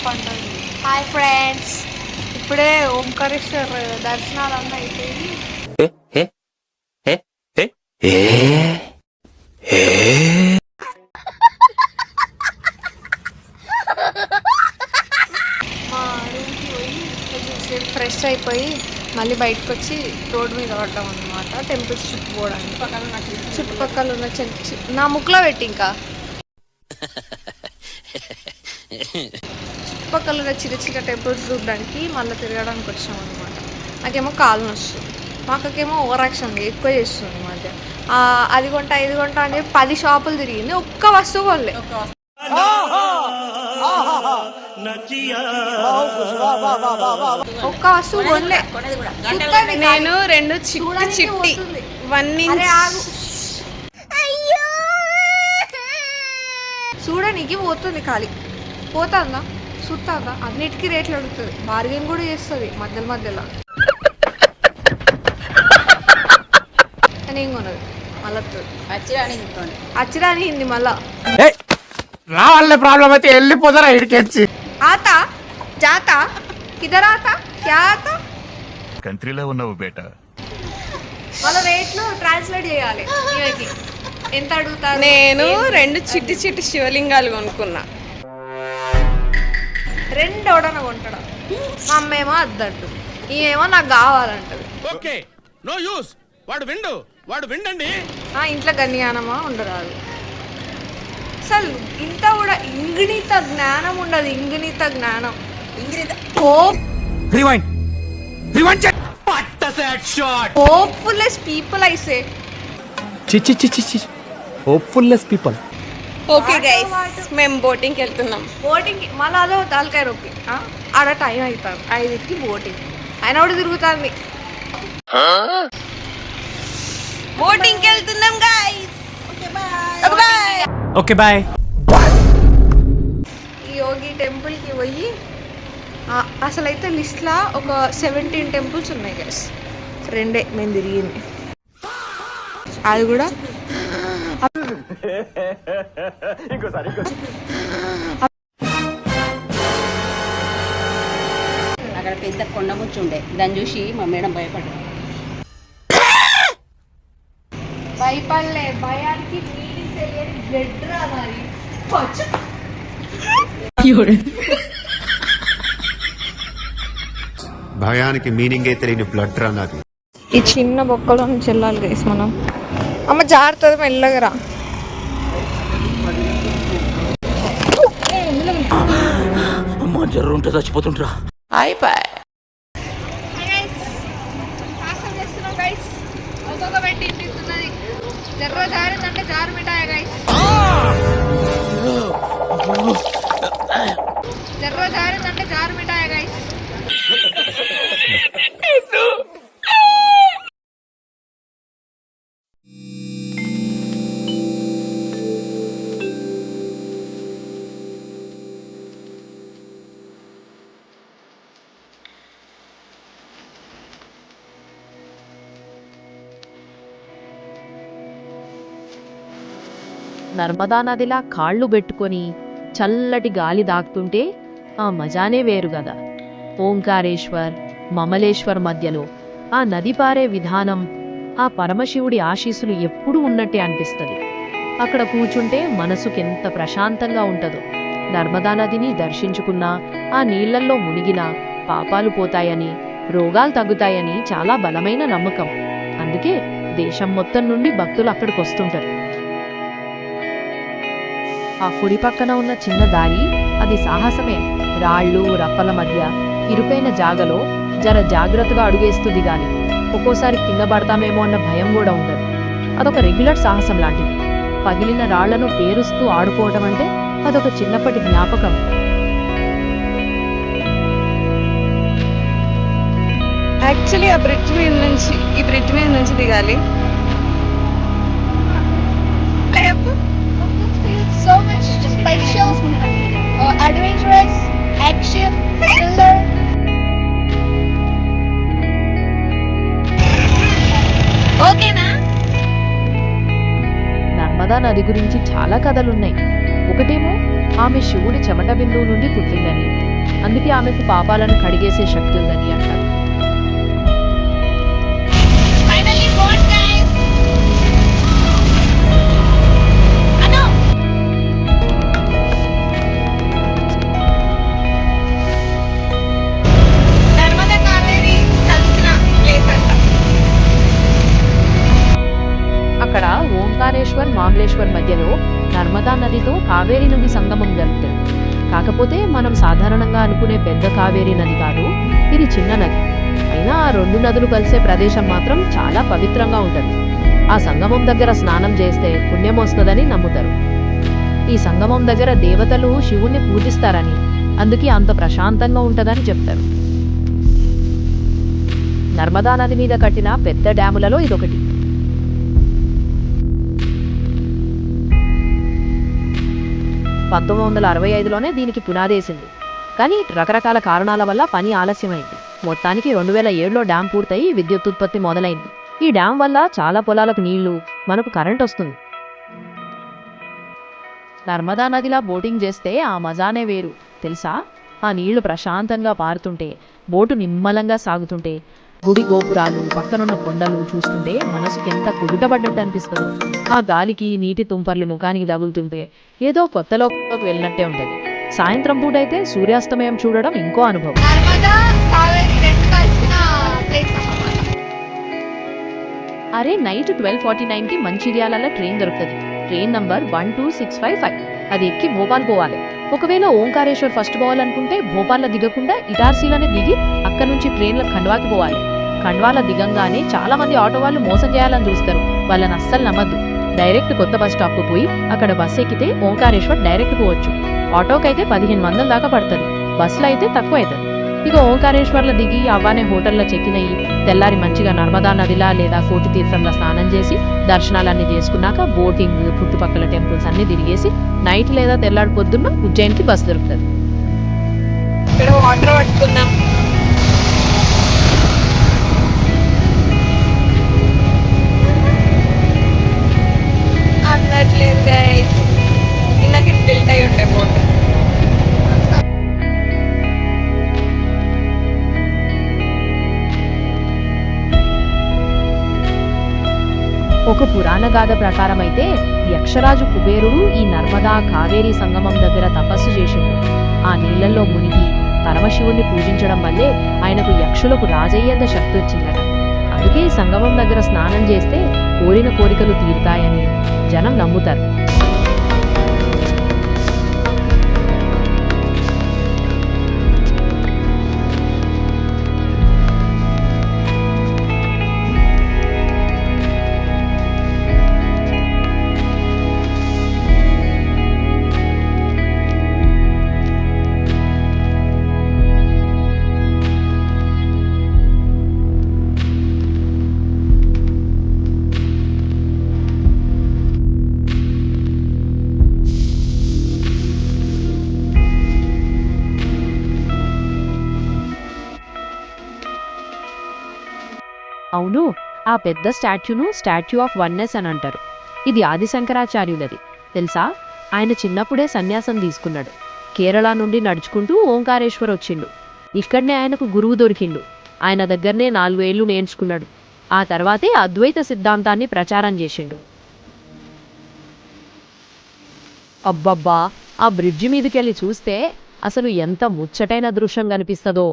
పండుగ. Hi friends, ఇప్పుడే ఓంకారేశ్వర్ దర్శనాలన్నీ అయిపోయి మా రూమ్కి పోయి కొంచెం ఫ్రెష్ అయిపోయి మళ్ళీ బయటకు వచ్చి రోడ్డు మీద పడ్డాం అనమాట. టెంపుల్స్ చుట్టుకోవడానికి చుట్టుపక్కల ఉన్న నా ముక్కులో పెట్టి ఇంకా చుట్టుపక్కల ఉన్న చిన్న చిన్న టెంపుల్స్ చూడడానికి మళ్ళీ తిరగడానికి వచ్చాం అనమాట. నాకేమో కాలు నొస్తుంది, మా అక్కకేమో ఓవర్ యాక్షన్ ఎక్కువ చేస్తుంది ఈ మధ్య. అది కొంట ఇది కొంట అని చెప్పి 10 షాపులు తిరిగింది, ఒక్క వస్తువు కొనలే. ఒక్క వస్తువు కొనలే. నేను 2 చిట్టి 1 చూడనికి పోతుంది, ఖాళీ పోతుందా చూస్తుందా, అన్నిటికీ రేట్లు అడుగుతుంది, బార్గెన్ కూడా చేస్తుంది మధ్యలో అని ఏం కొనదు. మళ్ళీ అచ్చిరాని హింది మళ్ళా రావాలనే ప్రాబ్లం అయితే వెళ్ళిపోతారా ఇడికెచ్చి ఆత జాత కిదర్ ఆత క్యా ఆత కంట్రీలో ఉన్నావు బేటా. వాళ్ళ రేట్లు ట్రాన్స్లేట్ చేయాలి. ఇవకి ఎంత అడుగుతారు? నేను 2 చిట్టి శివలింగాలు కొనుక్కున్నా. 2 ఎవడన కొంటాడా? మా అమ్మేమో అద్దంటు, ఈమెమో నాకు కావాలంటది. Okay no use. వాడు విండండి. ఇంట్లో గన్యానమా ఉండరాదు అసలు. ఇంత కూడా ఇంగిణీత జ్ఞానం ఉండదు. ఇంగిణీత జ్ఞానం హోప్ఫుల్లెస్ పీపుల్ ఐసే. హోప్ఫుల్లెస్ పీపుల్. ఓకే గైస్, మేము బోటింగ్కి వెళ్తున్నాం. బోటింగ్ మళ్ళీ అదో తలకాయ రొప్పి. ఆడ టైం అవుతాం 5కి బోటింగ్. ఆయన కూడా తిరుగుతుంది. బోటింగ్కి వెళ్తున్నాం గైస్. Okay bye. ఈ యోగి టెంపుల్కి పోయి అసలైతే లిస్ట్లో ఒక 17 టెంపుల్స్ ఉన్నాయి గైస్. 2 మేము తిరిగింది, అది కూడా అక్కడ పెద్ద కొండ ముచ్చు ఉండే, దాన్ని చూసి మా మేడం భయపడ్డా. భయపడలే, భయానికి మీనింగ్ తెలియని బ్లడ్ రా మరి. భయానికి మీనింగే తెలియని బ్లడ్ రా నాది. ఈ చిన్న బొక్కలో నుంచి వెళ్ళాలి గైస్ మనం. అమ్మ జాగ్రత్త, మెల్లగరా. అమ్మ జర్రు ఉంటే చచ్చిపోతుంటరా. అయిపోయి జర్రో జారిందంటే జారు మిఠాయి గైస్. జర్రో జారిందంటే జారు మిఠాయి గైస్. నర్మదా నదిలా కాళ్ళు పెట్టుకొని చల్లటి గాలి దాక్తుంటే ఆ మజానే వేరు గదా. ఓంకారేశ్వర్ మమలేశ్వర్ మధ్యలో ఆ నది పారే విధానం, ఆ పరమశివుడి ఆశీస్సులు ఎప్పుడూ ఉన్నట్టే అనిపిస్తుంది. అక్కడ కూర్చుంటే మనసుకెంత ప్రశాంతంగా ఉంటుందో. నర్మదా నదిని దర్శించుకున్నా, ఆ నీళ్లల్లో మునిగినా పాపాలు పోతాయని, రోగాలు తగ్గుతాయని చాలా బలమైన నమ్మకం. అందుకే దేశం మొత్తం నుండి భక్తులు అక్కడికి వస్తుంటారు. ఆ కుడి పక్కన ఉన్న చిన్న దారి, అది సాహసమే. రాళ్ళు రప్పల మధ్య ఇరుకైన జాగలో జర జాగ్రత్తగా అడుగేస్తుంది గాని ఒక్కోసారి కింద పడతామేమో అన్న భయం కూడా ఉండదు. అదొక రెగ్యులర్ సాహసం లాంటిది. పగిలిన రాళ్లను పేరుస్తూ ఆడుకోవడం అంటే అదొక చిన్నప్పటి జ్ఞాపకం. యాక్చువల్లీ ఈ బ్రిడ్జ్ మీద నుంచి దిగాలి. So much special, adventurous, action, thriller. Okay na? Narmada నది గురించి చాలా కథలున్నాయి. ఒకటేమో ఆమె శివుడి చెమట బిందువు నుండి పుట్టిందని, అందుకే ఆమెకు పాపాలను కడిగేసే శక్తి ఉందని అంటారు. Finally born, guys. Ano? Narmada Kaveri కలిసిన ప్లేస్ అంట. అక్కడ ఓంకారేశ్వర్ మామలేశ్వర్ మధ్యలో నర్మదా నదితో కావేరీ నది సంగమం జరుగుతుంది. కాకపోతే మనం సాధారణంగా అనుకునే పెద్ద కావేరీ నది కాదు, ఇది చిన్న నది. అయినా ఆ రెండు నదులు కలిసే ప్రదేశం మాత్రం చాలా పవిత్రంగా ఉంటుంది. ఆ సంగమం దగ్గర స్నానం చేస్తే పుణ్యం వస్తుందని నమ్ముతారు. ఈ సంగమం దగ్గర దేవతలు శివుణ్ణి పూజిస్తారని, అందుకే అంత ప్రశాంతంగా ఉంటుందని చెప్తారు. నర్మదా నది మీద కట్టిన పెద్ద డ్యాములలో ఇదొకటి. 1965లోనే దీనికి పునాదేసింది. కానీ రకరకాల కారణాల వల్ల పని ఆలస్యమైంది. మొత్తానికి 2007లో డ్యాం పూర్తయి విద్యుత్ ఉత్పత్తి మొదలైంది. ఈ డ్యాం వల్ల చాలా పొలాలకు నీళ్లు, మనకు కరెంట్ వస్తుంది. నర్మదా నదిలా బోటింగ్ చేస్తే ఆ మజానే వేరు తెలుసా. ఆ నీళ్లు ప్రశాంతంగా పారుతుంటే, బోటు నిమ్మలంగా సాగుతుంటే, గుడి గోపురాలు, పక్కనున్న కొండలు చూస్తుంటే మనసుకి ఎంత కుదుటపడ్డట్టు అనిపిస్తుందో. ఆ గాలికి నీటి తుంపర్లు ముఖానికి తగులుతుంటే ఏదో కొత్తలోకి వెళ్ళినట్టే ఉంటుంది. సాయంత్రం పూట అయితే సూర్యాస్తమయం చూడడం ఇంకో అనుభవం. నర్మదా కావేరి రెండు కలిసిన ప్లేస్ అన్నమాట. అరే నైట్ 12:49కి మంచిర్యాలలో ట్రైన్ దొరుకుతుంది. Train number 12655. అది ఎక్కి భోపాల్ పోవాలి. ఒకవేళ ఓంకారేశ్వర్ ఫస్ట్ పోవాలనుకుంటే భోపాల్లో దిగకుండా ఇటార్సీలోనే దిగి అక్కడ నుంచి ట్రైన్లో ఖండ్వాకి పోవాలి. ఖండ్వాలో దిగంగానే చాలా మంది ఆటో వాళ్ళు మోసం చేయాలని చూస్తారు. వాళ్ళని అస్సలు నమ్మద్దు. డైరెక్ట్ కొత్త బస్ స్టాప్కు పోయి అక్కడ బస్ ఎక్కితే ఓంకారేశ్వర్ డైరెక్ట్ పోవచ్చు. ఆటోకి అయితే 1500 దాకా పడుతుంది, బస్సులో అయితే తక్కువ అవుతుంది. ఇక ఓంకారేశ్వర్లో దిగి అవ్వానే హోటల్లో చెక్కిన్ అయ్యి తెల్లారి మంచిగా నర్మదా నదిలా లేదా కోటి తీర్థంలో స్నానం చేసి దర్శనాలన్నీ చేసుకున్నాక బోటింగ్, చుట్టుపక్కల టెంపుల్స్ అన్ని తిరిగేసి నైట్ లేదా తెల్లారి పొద్దున్న ఉజ్జయిన్కి బస్ దొరుకుతుంది. ఇక్కడ వాటర్ పట్టుకున్నాం. అందట్లేదు గైస్, ఇందాక టిల్ట్ అయి ఉండే బోట్. ఒక పురాణ గాథ ప్రకారం అయితే యక్షరాజు కుబేరుడు ఈ నర్మదా కావేరీ సంగమం దగ్గర తపస్సు చేసిండు. ఆ నీళ్లలో మునిగి పరమశివుణ్ణి పూజించడం వల్లే ఆయనకు యక్షులకు రాజయ్యేంత శక్తి వచ్చిందట. అందుకే ఈ సంగమం దగ్గర స్నానం చేస్తే కోరిన కోరికలు తీరుతాయని జనం నమ్ముతారు. అవును, ఆ పెద్ద స్టాచ్యూను స్టాచ్యూ ఆఫ్ వన్నెస్ అని అంటారు. ఇది ఆదిశంకరాచార్యులది తెలుసా. ఆయన చిన్నప్పుడే సన్యాసం తీసుకున్నాడు. కేరళ నుండి నడుచుకుంటూ ఓంకారేశ్వర్ వచ్చిండు. ఇక్కడనే ఆయనకు గురువు దొరికిండు. ఆయన దగ్గరనే 4 ఏళ్ళు నేర్చుకున్నాడు. ఆ తర్వాతే అద్వైత సిద్ధాంతాన్ని ప్రచారం చేసిండు. అబ్బబ్బా, ఆ బ్రిడ్జి మీదకెళ్ళి చూస్తే అసలు ఎంత ముచ్చటైన దృశ్యం కనిపిస్తుందో.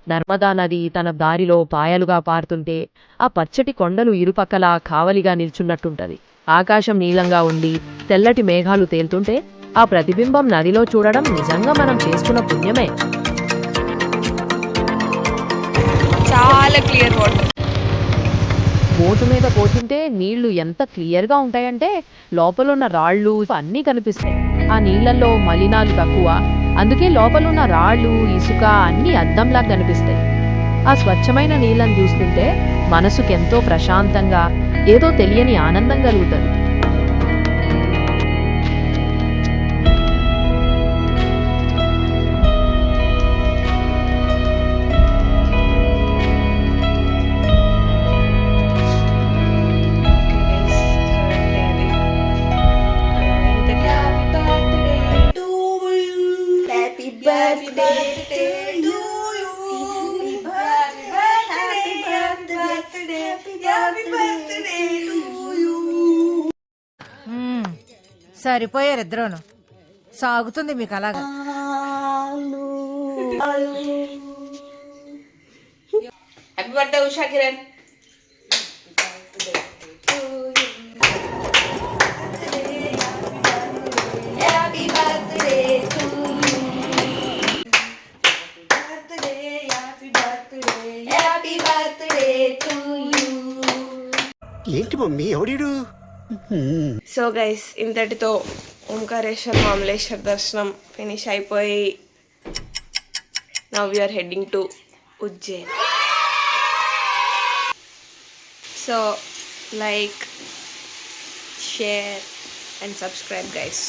నర్మదా నది తన దారిలో పాయలుగా పారుతుంటే ఆ పచ్చటి కొండలు ఇరుపక్కల కావలిగా నిల్చున్నట్టుంటది. ఆకాశం నీలంగా ఉండి తెల్లటి మేఘాలు తేలుతుంటే ఆ ప్రతిబింబం నదిలో చూడడం నిజంగా మనం చేసుకున్న పుణ్యమే. చాలా క్లియర్ వాటర్. బోటు మీద పోతుంటే నీళ్లు ఎంత క్లియర్గా ఉంటాయంటే లోపలున్న రాళ్ళు అన్నీ కనిపిస్తాయి. ఆ నీళ్లలో మలినాలు తక్కువ, అందుకే లోపలున్న రాళ్ళు, ఇసుక అన్నీ అద్దంలా కనిపిస్తాయి. ఆ స్వచ్ఛమైన నీళ్ళని చూస్తుంటే మనసుకెంతో ప్రశాంతంగా, ఏదో తెలియని ఆనందం కలుగుతుంది. Happy birthday సరిపోయారు ఇద్దరును. సాగుతుంది మీకు అలాగా. Happy birthday Usha Kiran. ఏంటి మమ్మీ ఎవడీడు? సో గైస్, ఇంతటితో ఓంకారేశ్వర్ మామలేశ్వర్ దర్శనం ఫినిష్ అయిపోయి now we are heading to Ujjain. So like, share and subscribe guys.